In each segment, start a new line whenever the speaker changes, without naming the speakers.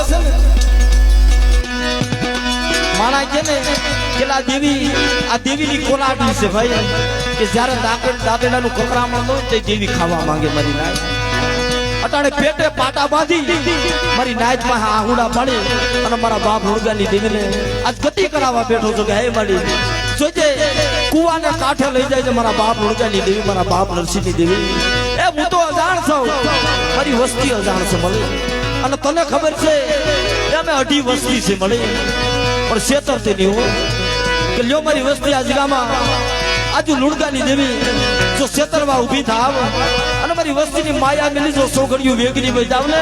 બાપને છે ને માણા કે ને પેલા દેવી આ દેવીની કોલાટી છે ભાઈ કે જ્યારે દાદેડાનું કકરામણ હોય તે દેવી ખાવા માંગે મારી નાય અટાણે પેટે પાટા બાંધી મારી નાયત માં આહુડા પાડી અને મારા બાપ મુર્ગાની દેવીને આજ ગતિ કરાવવા બેઠો છો કે હે મારી જોજે કુવાને કાંઠે લઈ જાય છે મારા બાપ મુર્ગાની દેવી મારા બાપ નરસિંહની દેવી એ હું તો અજાણ છું મારી વસ્તી અજાણ છે મળે અને તને ખબર છે એ અમે 2.5 વસ્તી છે મળે પણ છેતરતી નહીં હો કે લ્યો મારી વસ્તી આ જગામાં આજુ લુડગાની દેવી જો છેતરવા ઊભી થાવ અને મારી વસ્તીની માયા મિલી જો સોગડિયું વેગની બજાવ ને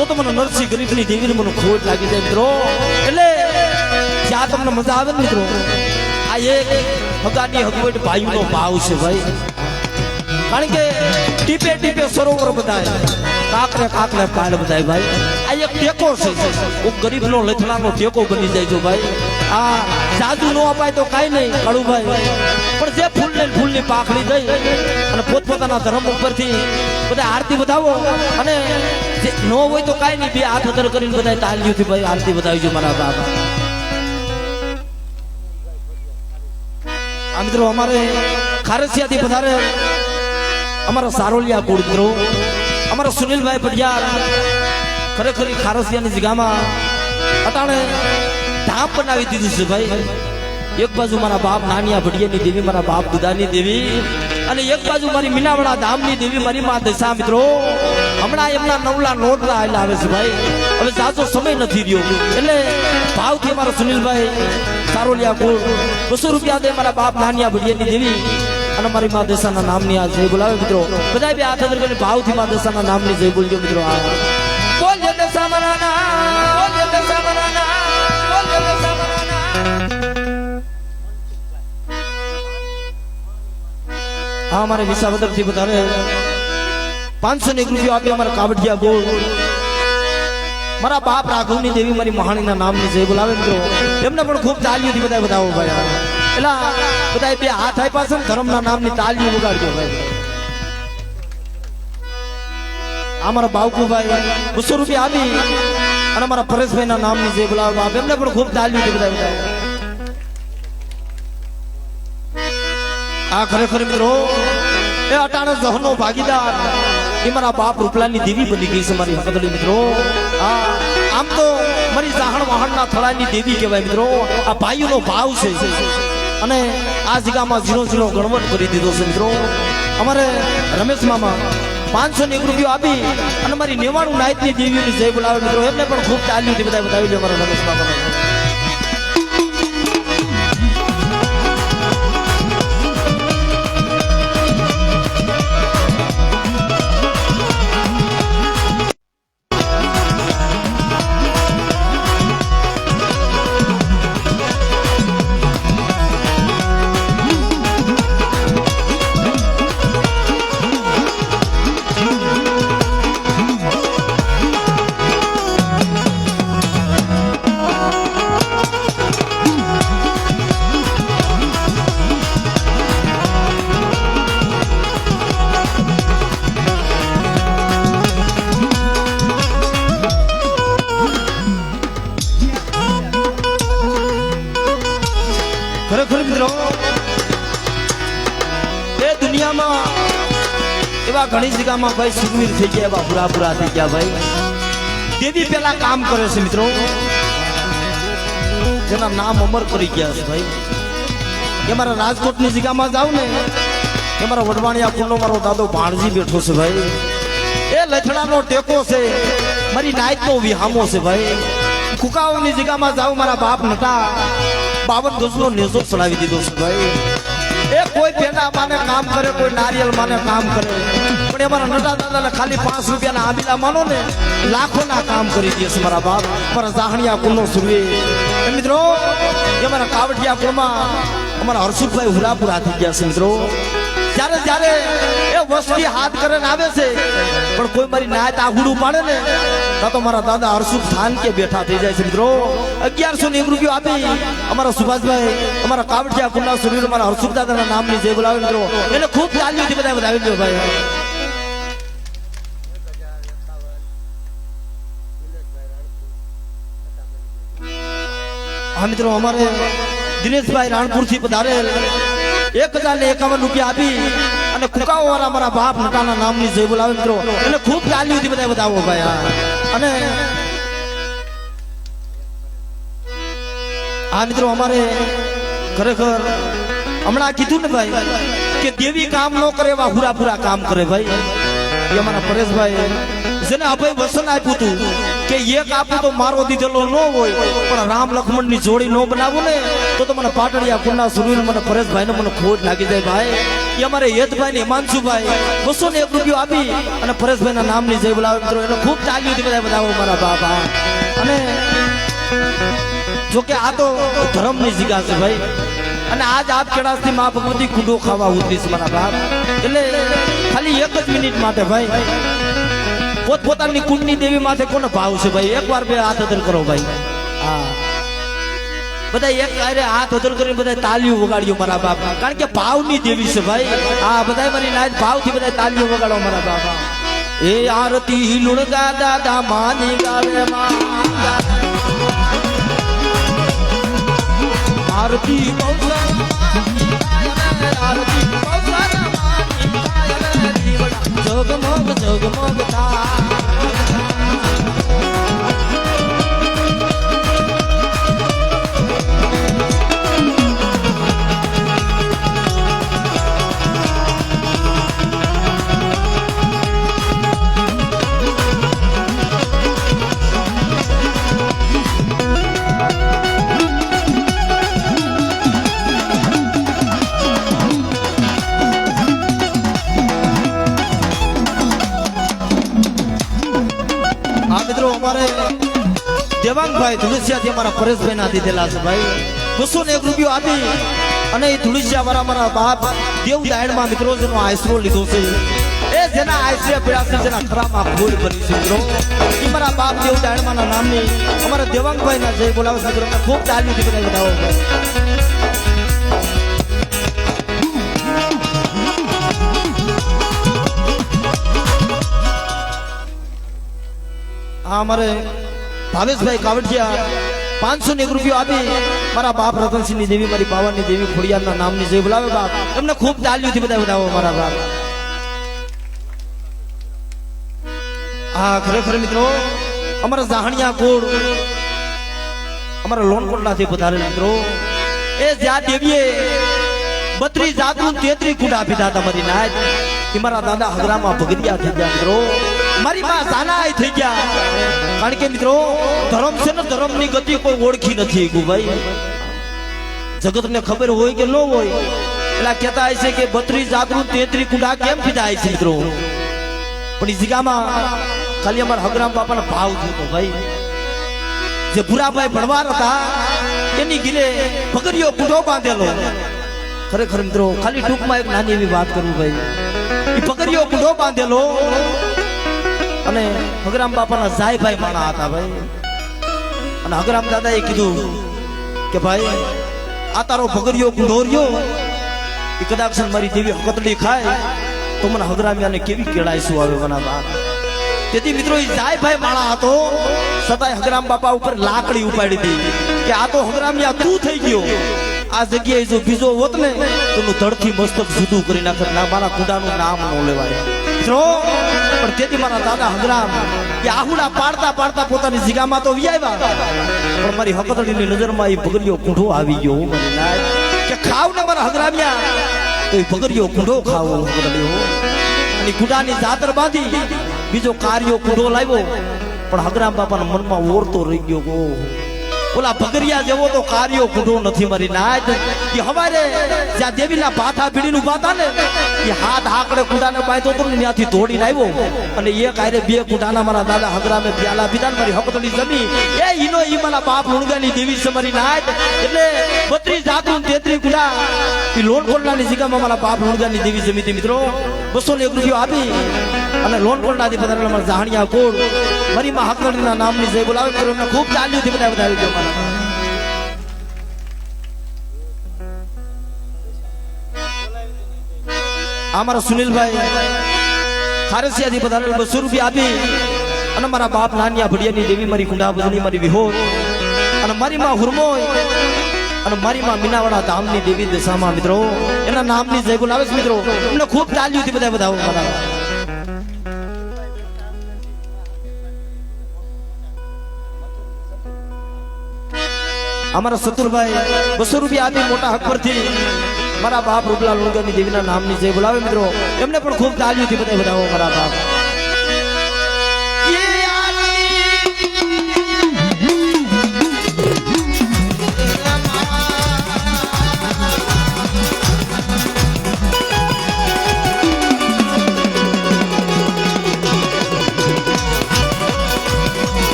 તો મને નરસિંહ ગરીબની દેવીને મને ખોટ લાગી જાય મિત્રો એટલે જ્યાં તમને મજા આવે ને મિત્રો આ એક હગાની હગવટ ભાઈનો ભાવ છે ભાઈ કારણ કે ટીપે ટીપે સરોવર બધાય કાકરે કાકરે પાડ બધાય ભાઈ આ એક ટેકો છે હું ગરીબનો લથડાનો ટેકો બની જાય છો ભાઈ આ જાદુ નો અપાય તો કાઈ નહીં કાળુભાઈ પણ જે ફૂલની પાખડી દઈ અને પોતપોતાના ધર્મ ઉપરથી બધા આરતી વધાવો અને જે નો હોય તો કાઈ નહીં બે હાથ અધર કરીને બધા તાલીઓથી ભાઈ આરતી વધાવજો મારા બાપ આ મિત્રો અમારે ખારસિયાથી વધારે અમારા સારોલિયા કુળ મિત્રો અમારા સુનિલભાઈ પડિયાર ખરેખર ખારસિયાની જગ્યામાં અટાણે ધામ બનાવી દીધું છે ભાઈ એક બાજુ મારા બાપ નાનિયા ભડિયાની દેવી મારા બાપ દુદાની દેવી અને એક બાજુ મારી મીનાવાડા ધામની દેવી મારી માં દશા મિત્રો હમણાં એમના નવલા નોટલા આવેલા આવે છે ભાઈ હવે જાજો સમય નથી રહ્યો એટલે ભાવથી મારા સુનિલભાઈ સારોલિયા કુળ 200 રૂપિયા દે મારા બાપ નાનિયા ભડિયાની દેવી અને મારી માં દશાના નામની આ જય બોલાવે મિત્રો બધા બે હાથ કરીને ભાવથી માં દશાના નામની જય બોલજો મિત્રો આ બોલ દશા મારા નામ બોલ દશા મારા નામ બોલ દશા મારા નામ હા મારે વિસાવદર થી વધારે 501 રૂપિયા આપી અમારા કાવડિયા ગોળ મારા બાપ રાઘવની દેવી મારી મહાણીના નામની જય બોલાવે મિત્રો એમને પણ ખૂબ તાલીઓથી બધા બતાવો ભાઈ એલા બધા બે હાથ આપ્યા છે ધર્મના નામની તાલીઓ વગાડજો ભાઈ અમારા બાવકુભાઈ 200 રૂપિયા આપી અને અમારા પરેશભાઈના નામની જય બોલાવે બાપ એમને પણ ખૂબ તાલીઓથી બધા બતાવો આ ખરેખર મિત્રો એ અટાણે જહનો ભાગીદાર એ મારા બાપ રૂપલાની દેવી બની ગઈ છે મારી હકદડી મિત્રો આમ તો મારી જાહણ વાહણના થળાની દેવી કહેવાય મિત્રો આ ભાઈઓનો ભાવ છે અને આ જગ્યામાં ઝીણો ગણવટ કરી દીધો છે મિત્રો અમારે રમેશ મામા 501 રૂપિયા આપી અને મારી 99 નાયતની દેવીઓની જય બોલાવે મિત્રો એમને પણ ખૂબ તાલીઓથી બધા બતાવી દે અમારા રમેશ મામા ખરેખર મિત્રો એ દુનિયામાં એવા ઘણી જગ્યામાં ભાઈ સુરવીર થઈ ગયા એવા પૂરા થઈ ગયા ભાઈ દેવી પેલા કામ કરે છે મિત્રો જેના નામ અમર કરી ગયા છે ભાઈ એ મારા રાજકોટની જગ્યામાં જાવ ને એ મારા વડવાણિયા કુલનો મારો દાદો ભાણજી બેઠો છે ભાઈ એ લથડાનો ટેકો છે મારી નાયતનો વિહામો છે ભાઈ કુકાઓની જગ્યામાં જાવ મારા બાપ નતા 52 ગજનો નેજો ચડાવી દીધો છે ભાઈ એ કોઈ પેડા માને કામ કરે કોઈ નારિયેલ માને કામ કરે પણ અમારા નટા દાદાને ખાલી 5 રૂપિયાના આબીલા માનો ને લાખોના કામ કરી દે છે મારા બાપ મારા જાહણિયા કુલનો સુરવીર એ મિત્રો એ મારા કાવડિયા કુલમાં અમારા હર્ષુભાઈ હુરાપુરા થઈ ગયા છે મિત્રો જ્યારે એ વસ્તી હાથ કરીને આવે છે પણ કોઈ મારી નાયત આઘુડું પાડે ને તો મારા દાદા હર્ષુખ થાન કે બેઠા થઈ જાય છે મિત્રો 1101 રૂપિયા આપી અમારા સુભાષભાઈ અમારા કાવડિયા કુલના સુરવીર મારા હર્ષુખ દાદાના નામની જય બોલાવે મિત્રો એને ખૂબ તાલીઓથી બધા વધાવી દો ભાઈ હા મિત્રો અમારે દિનેશભાઈ રાણપુરથી પધારેલ 1051 રૂપિયા આપી અને કુકાઓ વાળા મારા બાપ નટાના નામની જય બોલાવે મિત્રો એને ખૂબ તાલીઓથી બધા બતાવો ભાઈ અને આ મિત્રો અમારે ખરેખર હમણાં કીધું ને ભાઈ કે દેવી કામ ન કરે એવા હુરાપુરા કામ કરે ભાઈ એ અમારા પરેશભાઈ જેને અભય વસન આપ્યું હતું કે એક આપું તો મારો દીધેલો ન હોય પણ રામ લક્ષ્મણ ની જોડી ન બનાવું ને તો મને પાટડિયા કુંડા સુરવીર મને પરેશભાઈ ને મને ખોટ લાગી જાય ભાઈ એ અમારે હેતભાઈ ને હિમાંશુભાઈ 201 રૂપિયો આપી અને પરેશભાઈ ના નામ ની જય બોલાવે મિત્રો એને ખૂબ તાલીઓથી બધા બતાવો મારા બાપા અને જો કે આ તો ધર્મ ની જગ્યા છે ભાઈ અને આજ આપ કેળાસથી માં ભગવતી કુંડો ખાવા ઉતરીશ મારા બાપ એટલે ખાલી 1 જ મિનિટ માટે ભાઈ પોતપોતાની કુંડની દેવી માથે કોને ભાવ છે ભાઈ એકવાર બે હાથ અદર કરો ભાઈ હા બધા એક આરે હાથ અદર કરીને બધા તાલીઓ વગાડ્યો મારા બાપ કારણ કે ભાવની દેવી છે ભાઈ હા બધા મારી નાચ ભાવથી બધા તાલીઓ વગાડો મારા બાપા એ આરતી લુણગા દાદા માની ગાવે માં આરતી આરતી જગમગ જગમગ થા દેવાંગભાઈ ધુળસિયાથી અમારા પરેશભાઈ ના દીધેલા છે ભાઈ 201 રૂપિયો આપી અને એ ધુળસિયા વાળા મારા બાપ દેવ દાયણમાં મિત્રો જેનો આશરો લીધો છે એ જેના આશરે પડ્યા છે જેના ખરામાં ફૂલ બની છે મિત્રો એ મારા બાપ દેવ દાયણમાં ના નામની અમારા દેવાંગભાઈ ના જય બોલાવે છે મિત્રો ખૂબ તાલીઓથી બધા બતાવો હા અમારે ભાવેશભાઈ કાવડિયા 501 રૂપિયો આપી મારા બાપ રતનસિંહ ની દેવી મારી પાવાની દેવી ખોડિયારના નામની જય બોલાવે બાપ એમને ખૂબ તાલીઓથી બધા બતાવો મારા બાપ હા ખરેખર મિત્રો અમારા જાહણિયા કોડ અમારા લોનકોટલાથી પધારેલ મિત્રો એ જ્યાં દેવીએ 32 જાતનું 33 કુંડ આપી હતા તમારી નાચ એ મારા દાદા હગરામાં ભગરિયા થઈ ગયા મિત્રો મારી માં સાનાય થઈ ગયા કારણ કે મિત્રો ધર્મ છે ને ધર્મ ની ગતિ કોઈ ઓળખી નથી ભાઈ જગત ને ખબર હોય કે ન હોય એટલે કહેતા હશે કે 32 જાતનું 33 કુંડા કેમ પીધા હશે મિત્રો પણ એ જગ્યામાં ખાલી અમારા હગરામ બાપાનો ભાવ થયો ભાઈ જે ભુરાભાઈ ભણવાર હતા એની ગીલે ભગરિયો કુંડો બાંધેલો ખરેખર મિત્રો ખાલી ટૂંકમાં એક નાની એવી વાત કરું ભાઈ એ ભગરિયો કુંડો બાંધેલો અને હગરામ બાપાના જાયભાઈ માણા હતા ભાઈ અને હગરામ દાદાએ કીધું કે ભાઈ આ તારો ભગરિયો કુંઢોરિયો એ કદાચ મારી દેવી હકતડી ખાય તો મને હગરામિયાને કેવી કેળાઈશું આવે મના બાપ તેથી મિત્રો એ જાયભાઈ માણા હતો છતાંય હગરામ બાપા ઉપર લાકડી ઉપાડી હતી કે આ તો હગરામિયા તું થઈ ગયો આ જગ્યાએ જો બીજો હોત ને તો નું ધડથી મસ્તક જુદું કરી નાખત ના મારા ખુદાનું નામ ન લેવાય મિત્રો પણ તેથી મારા દાદા હગરામ કે આહુડા પાડતા પાડતા પોતાની જીગામાં તો વ્યાવ્યા પણ મારી હકતડીની નજરમાં એ ભગરિયો કુંઢો આવી ગયો મને નાય કે ખાવ ને મારા હગરામિયા તો એ ભગરિયો કુંઢો ખાવો હકતડીઓ અને કુંડાની જાતર બાંધી બીજો કાર્યો કુંઢો લાવ્યો પણ હગરામ બાપાના મનમાં ઓરતો રહી ગયો ગો ઓલા ભગરિયા જેવો તો કાર્યો કુંઢો નથી મારી નાય કે હવારે જ્યાં દેવીના પાથા ભીડીને ઉભા હતા ને એ હાથ હાકડે કુંડાને બાંધ્યો તો ત્યાંથી દોડીને આવ્યો અને એક આરે બે કુંડાના મારા દાદા હગરામે પ્યાલા પીધા મારી હકતડી જમી એ ઈનો ઈ મારા બાપ લુણગાની દેવી છે મારી નાય એટલે 32 જાતનું 33 કુંડા એ લોનકોટલાની જગ્યામાં મારા બાપ લુણગાની દેવી જમી હતી મિત્રો 201 રૂપિયો આપી અને લોનકોટલાથી પધારેલા મારા જાહણિયા કોડ મારી માં હકતડીના નામની જય બોલાવે મિત્રો એમને ખૂબ ચાલ્યુંથી બધા વધાવી ગયો અમારા સુનિલભાઈ ખારસિયાથી પધારેલ 200 રૂપિયા આપી અને મારા બાપ નાનિયા ભડિયાની દેવી મારી કુંડા બદની મારી વિહોર અને મારી માં હુરમોય અને મારી માં મીનાવાડા ધામની દેવી દશામાં મિત્રો એના નામની જય બોલાવે છે મિત્રો. એમને ખૂબ તાલીઓથી બધા વધાવો મારા. અમારા સતુરભાઈ 200 રૂપિયા આપી મોટા હક પરથી મારા બાપ રૂપલા લુણગરની દેવીના નામની જય બોલાવે મિત્રો. એમને પણ ખૂબ તાલીઓથી બધા વધાવો મારા બાપ.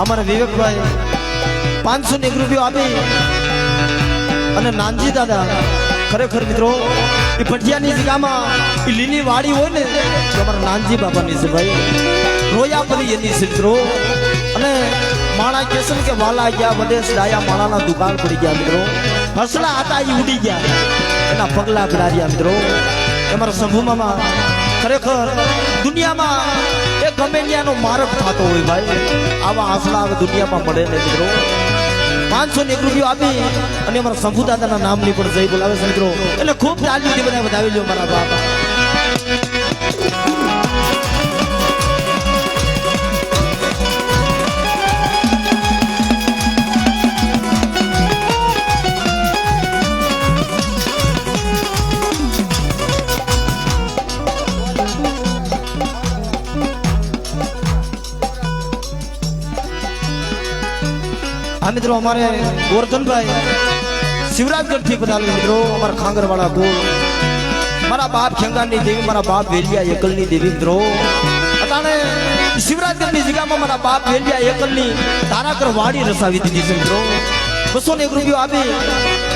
અમારા વિવેકભાઈ 501 રૂપિયા આપી અને નાનજી દાદા ખરેખર મિત્રો એ ભટિયાની જગ્યામાં એ લીલી વાડી હોય ને તો અમારા નાનજી બાપાની છે ભાઈ. રોયા પડી એની છે મિત્રો. અને માણા કેસન કે વાલા ગયા વદેશ ડાયા માણાના દુકાન પડી ગયા મિત્રો. હસડા હતા એ ઉડી ગયા એના પગલા ભરાયા મિત્રો. અમારા સંભુમામાં ખરેખર દુનિયામાં એક ગમે ત્યાંનો મારક થતો હોય ભાઈ. આવા આસલા હવે દુનિયામાં મળે ને મિત્રો. 501 રૂપિયા આપી અને અમારા શંભુ દાદાના નામની પણ જય બોલાવે છે મિત્રો. એટલે ખૂબ તાલીઓથી બધા વધાવી લ્યો મારા બાપા. હા મિત્રો અમારે ગોરધનભાઈ શિવરાજગઢ થી પધારેલ મિત્રો. અમારા ખાંગરવાળા કુળ મારા બાપ ખેંગારની દેવી મારા બાપ વેલિયા એકલની દેવી મિત્રો. અટાણે શિવરાજગઢની જગ્યામાં મારા બાપ વેલિયા એકલની તારાકર વાડી રસાવી દીધી છે મિત્રો. 201 રૂપિયા આપી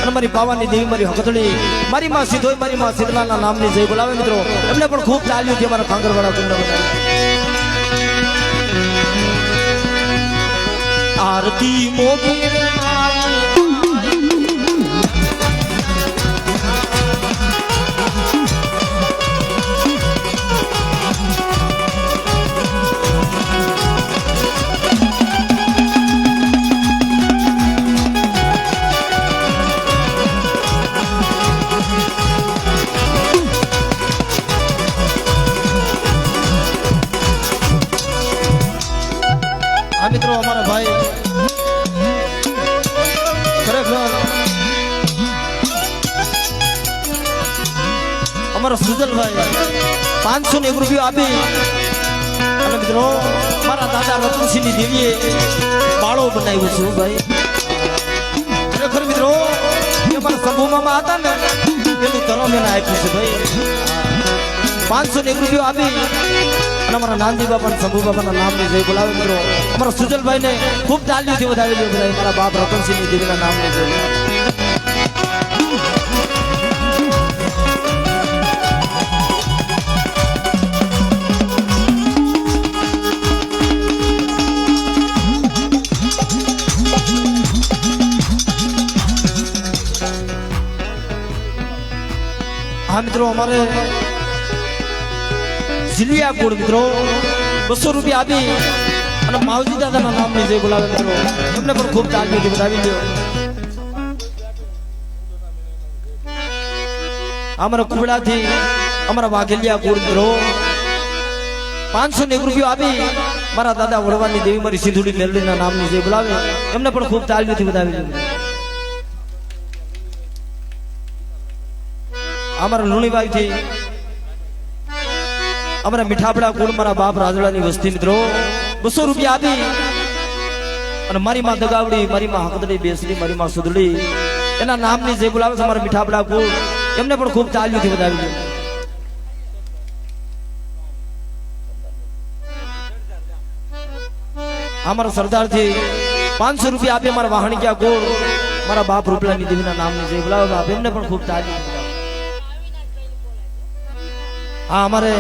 અને મારી બાવાની દેવી મારી હકતડી મારી માં સિદ્ધોય મારી માં સિદ્ધલાના નામની જય બોલાવે મિત્રો. એમને પણ ખૂબ તાલીઓ છે અમારા ખાંગરવાળા કુળ. આરતી મોગી મિત્રો અમારા ભાઈ ખરેખર અમારા સુજલભાઈ 501 રૂપિયા આપી અને મિત્રો મારા દાદા રતનસિંહની દેવીએ બાળો બનાવ્યો છે ભાઈ. ખરેખર મિત્રો એ મારા સંભુમામાં હતા ને એનું ધર્મ એને આપ્યું છે ભાઈ. 501 રૂપિયા આપી અને અમારા નાનજી બાપા શંભુ બાપાના નામની જય બોલાવે મિત્રો. અમારા સુજલભાઈ ને ખૂબ તાલીઓથી વધાવી દો બધા. મારા બાપ રતનસિંહની દેવીના નામની જય. હા મિત્રો અમારે જીલિયા કુળ મિત્રો 200 રૂપિયા આપી અને માવજી દાદાના નામની જય બોલાવે મિત્રો. એમને પણ ખૂબ તાલીઓથી વધાવી દો. અમારા કુબડાથી અમારા વાઘેલિયા કુળ મિત્રો 501 રૂપિયા આપી મારા દાદા વડવાની દેવી મારી સિંધુડી મેલડીના નામની જય બોલાવે. એમને પણ ખૂબ તાલીઓથી વધાવી દો. અમારા લુણીબાઈ થી અમારા મીઠાપડા કુળ મારા બાપ રાજડાની વસ્તી મિત્રો 200 રૂપિયા આપી અને મારી માં દગાવડી મારી માં હકદડી બેસડી મારી માં સુધડી એના નામની જય બોલાવે છે. અમારા મીઠાપડા કુળ એમને પણ ખૂબ તાલીઓથી વધાવી દો. અમારા સરદારથી 500 રૂપિયા આપે મારા વાહણિયા ગોળ મારા બાપ રૂપલાની દેવીના નામની જય બોલાવો બાપ એમને પણ ખૂબ તાલી. હા અમારે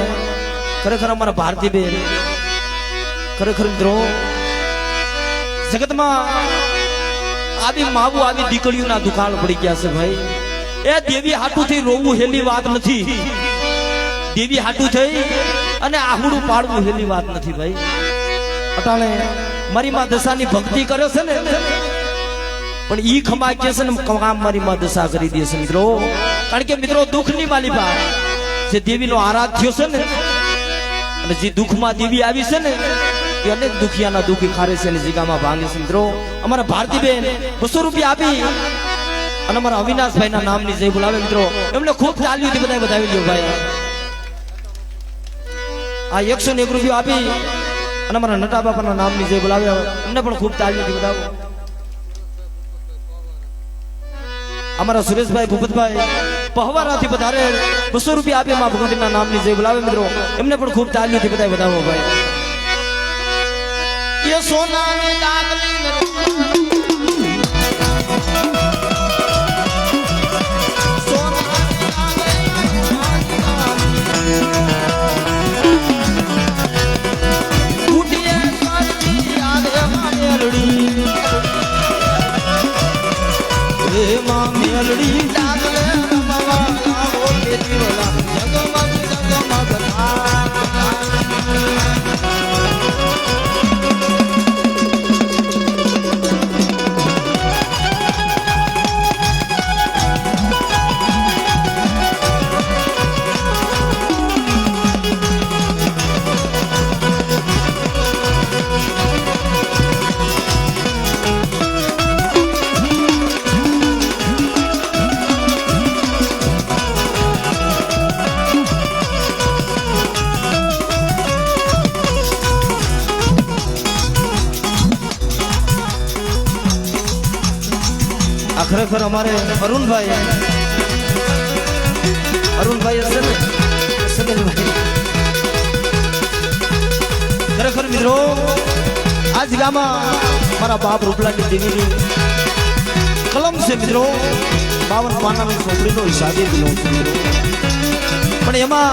ખરેખર અમારા ભારતી બેન ખરેખર મિત્રો જગતમાં આવી માવું આવી દીકરીઓના દુકાળ પડી ગયા છે ભાઈ. એ દેવી હાટુથી રોવું હેલી વાત નથી. દેવી હાટુ થઈ અને આહુડું પાડવું હેલી વાત નથી ભાઈ. અટાણે મારી માં દશાની ભક્તિ કરે છે ને પણ ઈ ખમા કે છે ને કામ મારી માં દશા કરી દે છે મિત્રો. કારણ કે મિત્રો દુઃખની માલિકા જે દેવીનો આરાધ થયો છે ને અને જે દુઃખમાં દેવી આવી છે ને એ અનેક દુખિયાના દુઃખી ખારે છે અને જીગામાં ભાંગે છે મિત્રો. અમારા ભારતીબેન 200 રૂપિયા આપી અને અમારા અવિનાશભાઈના નામની જય બોલાવે મિત્રો. એમને ખૂબ તાલીઓથી બધા વધાવી લ્યો ભાઈ. આ 101 રૂપિયા આપી અને અમારા નટા બાપાના નામની જય બોલાવે એમને પણ ખૂબ તાલીઓથી વધાવો. અમારા સુરેશભાઈ ભૂપતભાઈ પહવારાથી વધારે 200 રૂપિયા આપી માં ભગવતીના નામની જય બોલાવે મિત્રો. એમને પણ ખૂબ તાલીઓથી બધા વધાવો ભાઈ. ये सोना में दागली मेलड़ी दागले रमवा हो के जीवला जगमग जगमग ખરેખર અમારે અરુણભાઈ ખરેખર મિત્રો આ જિલ્લામાં મારા બાપ રૂપલાની દેવીની કલમ છે મિત્રો. 52 પાનાની છોકરીનો હિસાબે દિલો છે પણ એમાં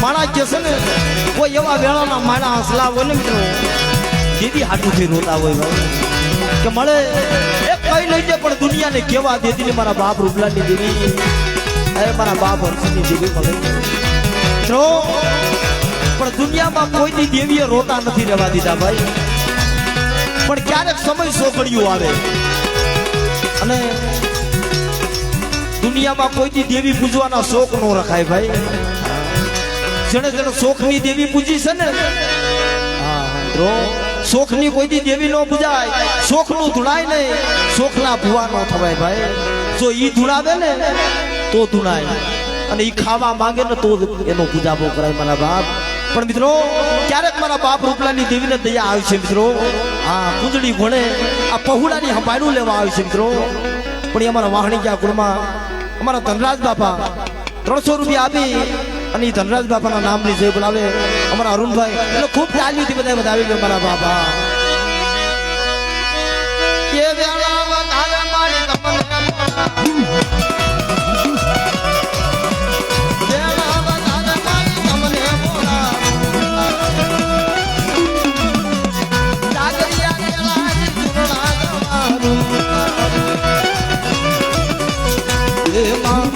માણસ જે છે ને કોઈ એવા વેળાના માણા હસલા હોય ને મિત્રો દેવી હાટુથી રોતા હોય ભાઈ કે મળે કઈ લઈ જાય પણ દુનિયાને કેવા દેતી ને મારા બાપ રૂપલાની દેવી અરે મારા બાપ હર્ષની દેવી મળે મિત્રો. પણ દુનિયામાં કોઈની દેવીએ રોતા નથી રહેવા દીધા ભાઈ. પણ ક્યારેક સમય સોકડિયું આવે અને દુનિયામાં કોઈની દેવી પૂજવાના શોખ નો રખાય ભાઈ. જેને જેને શોખની દેવી પૂજી છે ને હા મિત્રો શોખની કોઈની દેવી નો પૂજાય શોખનું ધૂણાય નહીં શોખના ભુવા નો થવાય ભાઈ. જો ઈ ધૂણાવે ને તો ધૂણાય અને ઈ ખાવા માંગે ને તો એનો પૂજાબો કરાય મારા બાપ. પણ મિત્રો ક્યારેક મારા બાપ રૂપલાની દેવીને દયા આવી છે મિત્રો. હા કુંજળી ઘોડે આ પહુડાની હંપાયણું લેવા આવી છે મિત્રો. પણ એ અમારા વાહણીયા કુળમાં અમારા ધનરાજ બાપા 300 રૂપિયા આપી અને એ ધનરાજ બાપાના નામની જય બોલાવે અમારા અરુણભાઈ એટલે ખૂબ તાલીઓથી બધા વધાવી ગયો મારા બાપા. એ વેળા વધારે મારી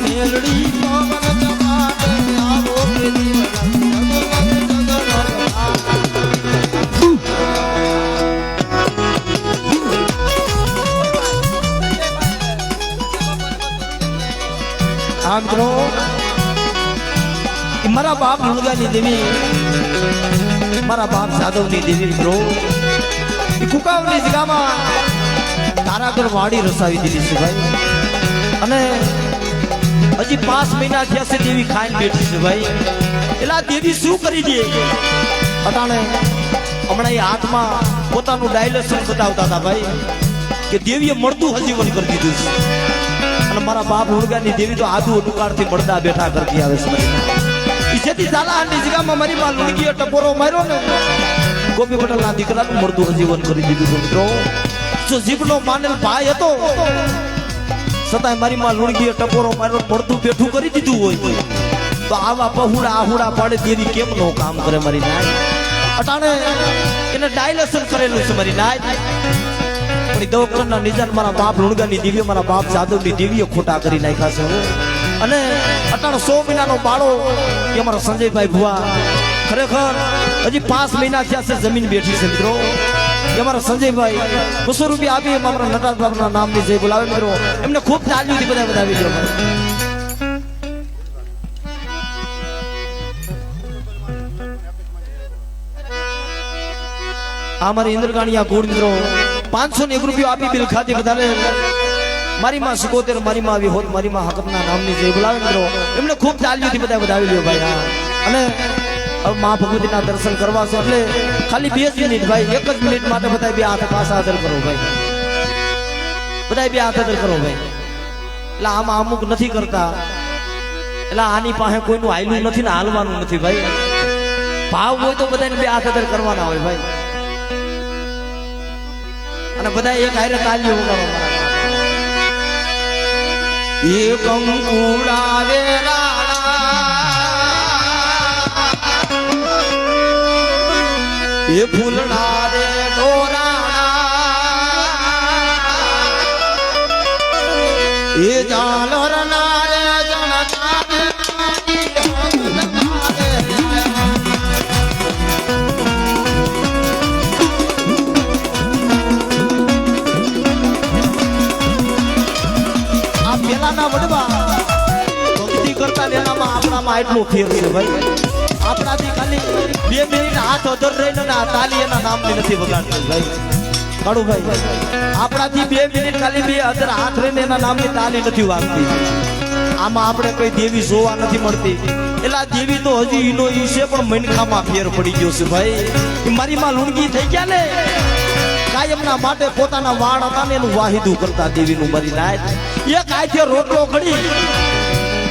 મેલડી પવન જમાડે આવો કે મિત્રો મારા બાપ મુલગાની દેવી મારા બાપ જાદવની દેવી મિત્રો કુકાવની જગ્યામાં તારાગર વાડી રસાવી દીધી છે ભાઈ. અને હજી 5 મહિના થયા છે દેવી ખાઈને બેઠી છે ભાઈ. એટલે આ દેવી શું કરી દે અટાણે હમણાં એ હાથમાં પોતાનું ડાયલેશન બતાવતા હતા ભાઈ કે દેવીએ મળતું હજીવન કરી દીધું છે. અને મારા બાપ હુડગાની દેવી તો આદુ ટુકાળથી મળતા બેઠા કરતી આવે છે જેથી ઝાલાહાની જગ્યામાં મારી માં લુણગીએ ટપોરો માર્યો ને ગોપી પટેલના દીકરાનું મરદું જીવન કરી દીધું મિત્રો જો જીવનો માનેલ ભાઈ હતો છતાંય મારી માં લુણગીએ ટપોરો માર્યો મરદું બેઠું કરી દીધું હોય તો આવા પહુડા આહુડા પાડે દેવી કેમ નો કામ કરે મારી નાય અટાણે એને ડાયલેશન કરેલું છે મારી નાય પણ દવકરના નિજાન મારા બાપ લુણગાની દેવીએ મારા બાપ જાદવની દેવીએ ખોટા કરી નાખ્યા છે અને અટાણે 100 મહિનાનો બાળો એ અમારા સંજયભાઈ ભુવા ખરેખર હજી 5 મહિના થયા છે જમીન બેઠી છે મિત્રો એ અમારા સંજયભાઈ 200 રૂપિયા આપી અમારા નટાર બાપના નામની જય બોલાવે મિત્રો એમને ખૂબ તાલીઓથી બધા વધાવી દો અમારી ઇન્દ્રગાણીયા ગુણ મિત્રો 501 રૂપિયા આપી બિલ ખાતી વધારે મારી માં 77 મારી માં આવી હોત મારી માં હકમના નામની જય બોલાવે મિત્રો એમને ખૂબ તાલીઓથી બધા વધાવી લ્યો ભાઈ અને હવે માં ભગવતીના દર્શન કરવા છે એટલે ખાલી 2 મિનિટ ભાઈ 1 જ મિનિટ માટે બધા બે હાથ પાછા આદર કરો ભાઈ બધા બે હાથ આદર કરો ભાઈ એટલે આમાં અમુક નથી કરતા એટલે આની પાસે કોઈનું હાયલું નથી ને હાલવાનું નથી ભાઈ ભાવ હોય તો બધાને બે હાથ આદર કરવાના હોય ભાઈ અને બધા એક હારે તાલીઓ વગાડો એ કંકુડા રે રાણા એ ફૂલડા રે ડોરાણા એ જાલર ના રે જણકા પેલાના વડવા ભક્તિ કરતા એનામાં આપણામાં એટલો ફેર છે ભાઈ આપણાથી ખાલી 2 મિનિટ હાથ અધર રહીને આ તાલી એના નામની નથી વગાડતી ભાઈ કાળુ ભાઈ આપણાથી 2 મિનિટ ખાલી 2 અધર હાથ રહીને એના નામની તાલી નથી વાગતી આમાં આપણે કોઈ દેવી જોવા નથી મળતી એટલે આ દેવી તો હજી ઈનો ઈ છે પણ મનખામાં ફેર પડી ગયો છે ભાઈ મારી માં લુણગી થઈ ગયા ને કાયમના માટે પોતાના વાળ હતા ને એનું વાહિદું કરતા દેવીનું મરી નાય એક આથે રોટલો ઘડી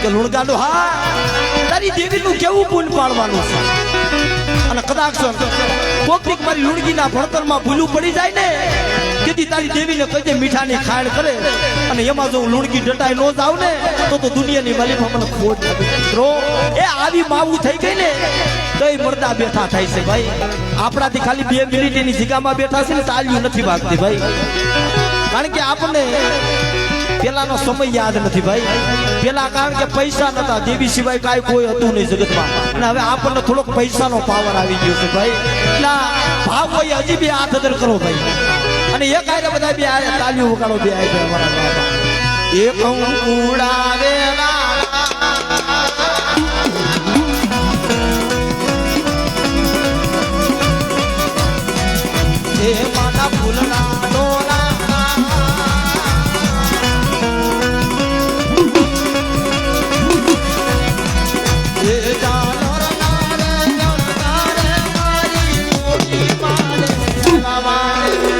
કે લુણગાડો હા તારી દેવીનું કેવું પૂન પાડવાનું છે અને કદાચ કોકરીક મારી લુણગીના ભણતરમાં ભૂલું પડી જાય ને તેથી તારી દેવીને કહી દે મીઠાની ખાણ કરે અને એમાં જો લુણગી ડટાઈ નો જાવ ને તો દુનિયાની માલિકમાં મને ખોટ મિત્રો એ આવી માવું થઈ ગઈ ને કઈ મરદા બેઠા થાય છે ભાઈ આપણાથી ખાલી 2 મિનિટ એની જગ્યામાં બેઠા છે ને તાલીઓ નથી વાગતી ભાઈ કારણ કે આપણને પેલાનો સમય યાદ નથી ભાઈ પેલા કારણ કે પૈસા નતા દેવી સિવાય કાંઈ કોઈ હતું નહીં જગતમાં અને હવે આપણને થોડોક પૈસાનો પાવર આવી ગયો છે ભાઈ એટલે ભાવ હોય હજી બી હાથ અદર કરો ભાઈ અને એક આરે બધા બે આરે તાલીઓ વગાડો બે આરે અમારા બાપા એ કંકુડા રે એ માના ફૂલના ડોલા એ જાનર નારે જણકારે મારી મોટી મારે લાવારે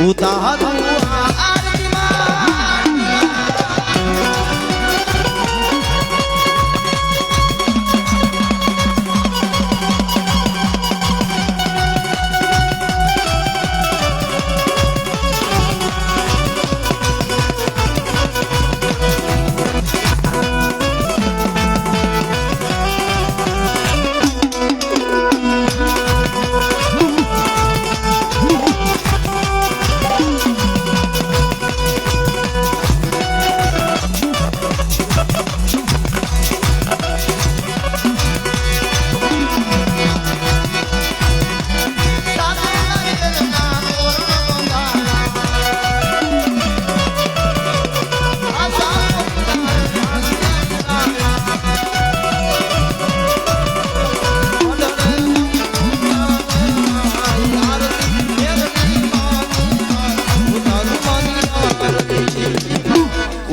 ઉતારું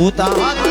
ઉતાર